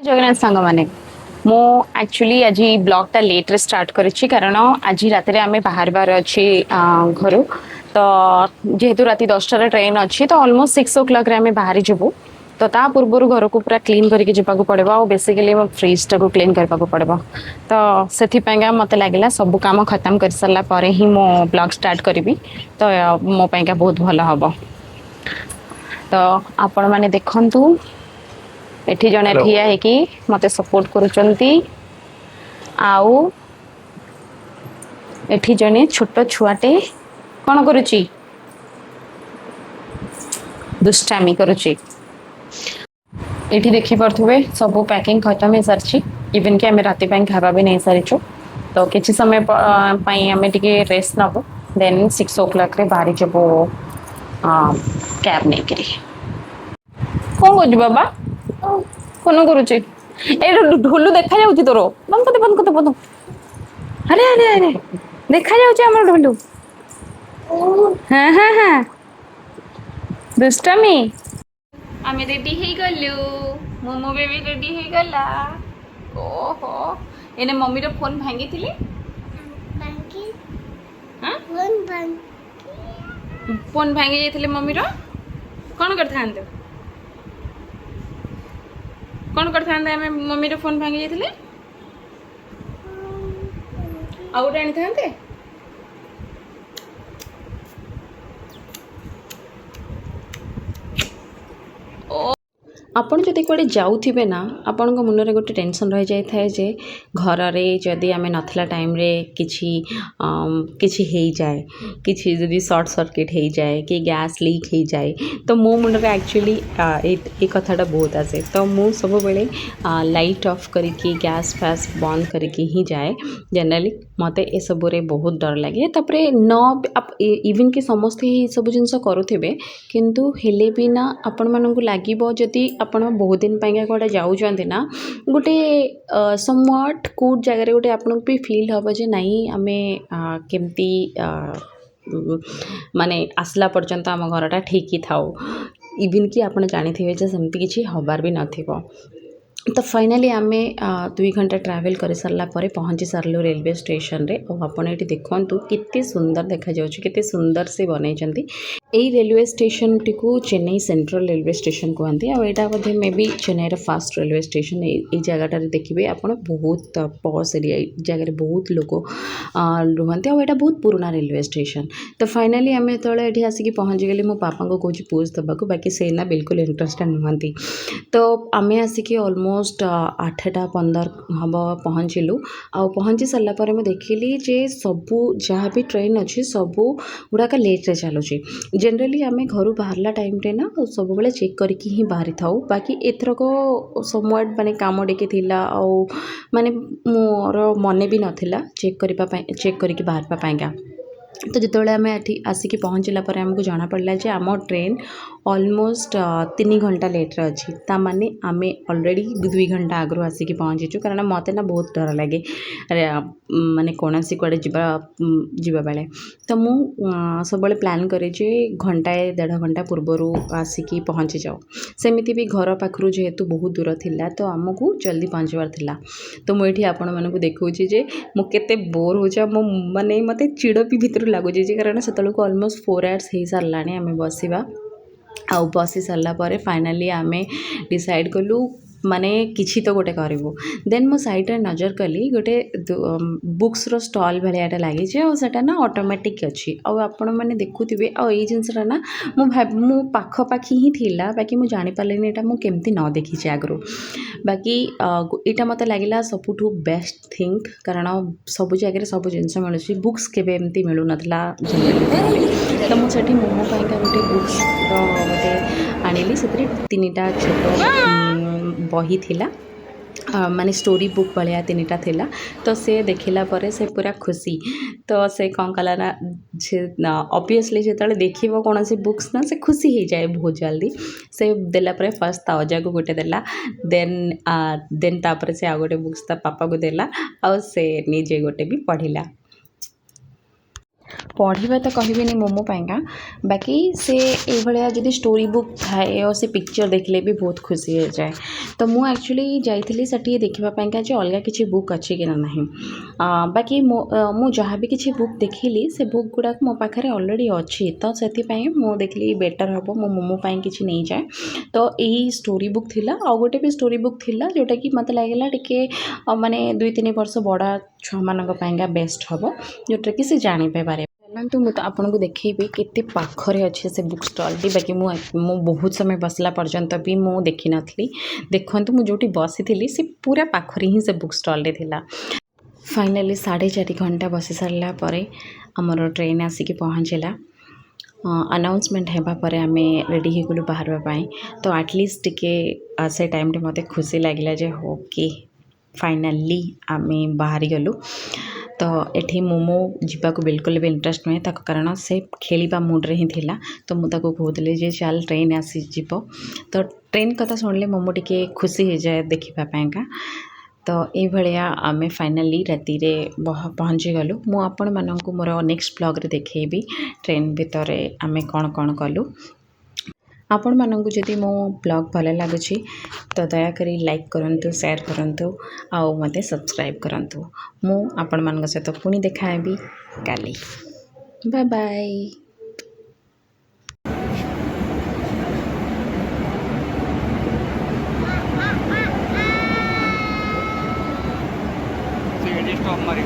जगन्नाथ सांग माने मो एक्चुअली आज ब्लॉगटा लेट्रे स्टार्ट करिछि कारण आज राति आम बाहर बार अच्छी घर तो जेहेतु राति 10टार ट्रेन अच्छी तो ऑलमोस्ट 6 o'clock आम बाहरी जीवु तो ता पूर्व घर को पूरा क्लीन करके जावाक पड़ो आ बेसिकली मो फ्रिज टाक क्लीन करने को पड़ो तो से मत लगे सब काम खत्म कर सारा पर ही मो ब्लॉग स्टार्ट करी तो मो बहुत भल हम तो आपण मैंने देखु एठी जने ठिया है कि मते सपोर्ट करूचंती आउ एठी जने छोट छुआटे कोन करूची दुष्टामी करूची। एठी देखि परथुबे सब पैकिंग खत्म है सरची इवन कि हमें राति ପାଇଁ खावा भी नहीं सारिछु तो किछि समय पई हमें टिके रेस्ट नबो देन 6 o'clock रे बाहरी जबो कैब नहीं करी कोन गोजी बाबा कौन करुचे ढोलू देखा जाऊँ तोर बंद अरे अरे अरे देखा जाऊँ ढोलू हाँ हाँ हाँ दुष्टामी आम रेडी हो गलु मोमो बेबी रेडी हो गला ओहो एने मम्मी रो फोन भांगी थिली हाँ फोन भांगी जाइथिले मम्मी रो कौन करथांते कौन करते मम्मी रो फोन भांगी जाइथिले आ गोटे आनी थांते आपण जदि कड़े जाऊे ना आपण मन में गोटे टेंशन रही जाए थाए जे घर में जदि आम नाथला टाइम रे किछि हो जाए किछि जदि शॉर्ट सर्किट हो जाए कि गैस लीक हो जाए तो मो मुंड में एक्चुअली ये कथाटा बहुत आसे तो मु सब बेले लाइट ऑफ करके गैस फैस बंद करके ही जाए जनरली मते ए सब रे बहुत डर लगे तापरे न इवन कि समस्ते ही सब जिनस करुथिबे किंतु हेले भी ना आपण मानकु लागिबो जदि आपण बहुत दिन पाइंगा कड़े जाऊँच ना गोटे समवट कूट जगह गोटे आपन भी फील हम जे नहीं आमे केमती माने आसला पर्यंत आम घरटा ठीक ही थाउ इवन कि आपन जानी थे सेमती किसी हबार भी नथिबो तो फाइनाली आमे 2 घंटा ट्रैवल कर सारा पर पहुँची सारू रेलवे स्टेशन रे और आपन ये देखु केते सुंदर देखा जाउछि केते सुंदर से बनई यही रेलवे स्टेशन टी को चेन्नई सेंट्रल रेलवे स्टेशन कहते हैं और यहाँ बोधे may be Chennai fast railway station ये जगह देखिए आप बहुत पॉस एरिया जगह बहुत लोग रुहते और यहाँ बहुत पुराना रेलवे स्टेशन तो फाइनाली आम जो ये आसिक पहुँची गली मो पापा को कौच पोज देवाक बाकी से ना बिल्कुल इंटरेस्टेड नुहति तो आम आसिक ऑलमोस्ट 8:15 हम पहुँचलु आ पहुँची सारापर मुझे देखिली जे सबू जहाँ भी ट्रेन अच्छी सबू गुड़ाक लेट्रे चलुची जनरली आम घर बाहरला टाइम रे ना सब बेले चेक करके ही बाहरी थाउ बाकी एथरक समवट माने काम टिके थिला आ माने मोर मने भी नथिला चेक करके बाहर पाएंगा तो जितेबाला आम आसिक पहुँचला पर आमको जना पड़ा जे आम ट्रेन ऑलमोस्ट 3 घंटा लेट्रे अच्छी ताने आम ऑलरेडी 2 घंटा आगु आसिक पहुँचीचु कारण मत ना बहुत डर लगे माने कौन सी कड़े जीवा बेले तो मु सब प्लान करे घंटाए 1.5 घंटा पूर्वर आसिक पहुँची जाओ सेमिति भी घर पाखु जेहेतु बहुत दूर थिला तो आमको जल्दी पहुँचबार थिला तो मुझे आपण मानक देखौछि जे मु केते बोर हो मो माने मते चिड़ भी भितर लगुच कारण से ऑलमोस्ट 4 hours हो सारा आम बसवा आउ बसी सारा पर फाइनाली आम डिसाइड कलु माने किछि तो गोटे करूँ देन मो साइड रे नजर कली गोटे बुक्स रो स्टॉल भाया लगी और ना ऑटोमेटिक अच्छी आपण मैंने देखुवे आई जिनसा ना मु पाखपाखी ही थिला बाकी मुझे जापारे यहाँ मुझे न देखी आगु बाकी यहाँ मत लगे सबुठू बेस्ट थिंग कारण सब जगह सब जिनस मिलूँ बुक्स केवे एमती मिलू नाला तो मुझे मोमो पाइका गोटे बुक्स गोटे आनिली से 3टा छोट बही थिला माने स्टोरी बुक भाया 3टा थिला तो से देखला पर से पूरा खुशी तो से कौन कला ना ऑब्वियसली जो देखो कौन सी बुक्स ना से खुशी हो जाए बहुत जल्दी से देला पर फर्स्ट ता अजा को गोटे देला देन तापर से आ गोटे बुक्स ता पापा को देला और से निजे गोटे भी पढ़िला पढ़ा तो कहबी मोमो पाइंका बाकी से ये जदि स्टोरी बुक थाए और से पिक्चर देखले भी बहुत खुशी हो जाए। तो मुझे एक्चुअली जाइली से देखापाइंका जो अलग किसी बुक अच्छी कि ना बाकी मु जहाँ भी किसी बुक देखिली से बुक गुड़ाक मो पाखे ऑलरेडी अच्छी तो से मुझे देखली बेटर हम मो मोमो किसी नहीं जाए। तो यही स्टोरी बुक थिला आ गोटे भी स्टोरी बुक थिला जोटा कि मत लगला टिके माने 2-3 वर्ष बड़ा छुआ मानक बेस्ट हम जोटा कि से जानीपे पारे। चलतु मुझे आपको देखी केते पाखरे अच्छे से बुक स्टॉल टी बाकी मु बहुत समय बसला पर्यंत भी मु देखी नथली। देखु मुझे बसी थी से पूरा पाखरे ही से बुक स्टॉल थिला। फाइनाली 4.5 घंटा बसी सारा पर आमर ट्रेन आसिक पहुँचला। अनाउंसमेंट हेबा परे आमे रेडी हो गलु बाहर पाई। तो एटलिस्ट टिके से टाइम टे मते खुशी लगिला जे हो कि फाइनाली आमे बाहरी गलु। तो एठी मोमो जीवाक बिल्कुल भी इंटरेस्ट नुहे ताको कारण से खेलिबा मूड्रे ही थिला। तो मुझे कहते जे चल ट्रेन आसी जीव तो ट्रेन कथा शुणिले मोमो टिके खुशी हो जाए देखापाइंका। तो ये आमे फाइनाली राति रे पहुँची गलु। मु आपण माननकु मोर नेक्स्ट ब्लॉग रे देखेबी ट्रेन भितर आमे कौन कौन कलु। आपण माननकु जदि मो ब्लॉग भल लगुच तो दयाकोरी लाइक करंतु शेयर करंतु आउ मते सब्सक्राइब करंतु। मु आपण मानक सहित पुणी देखाबी काली। Bye bye. स्टॉप मारी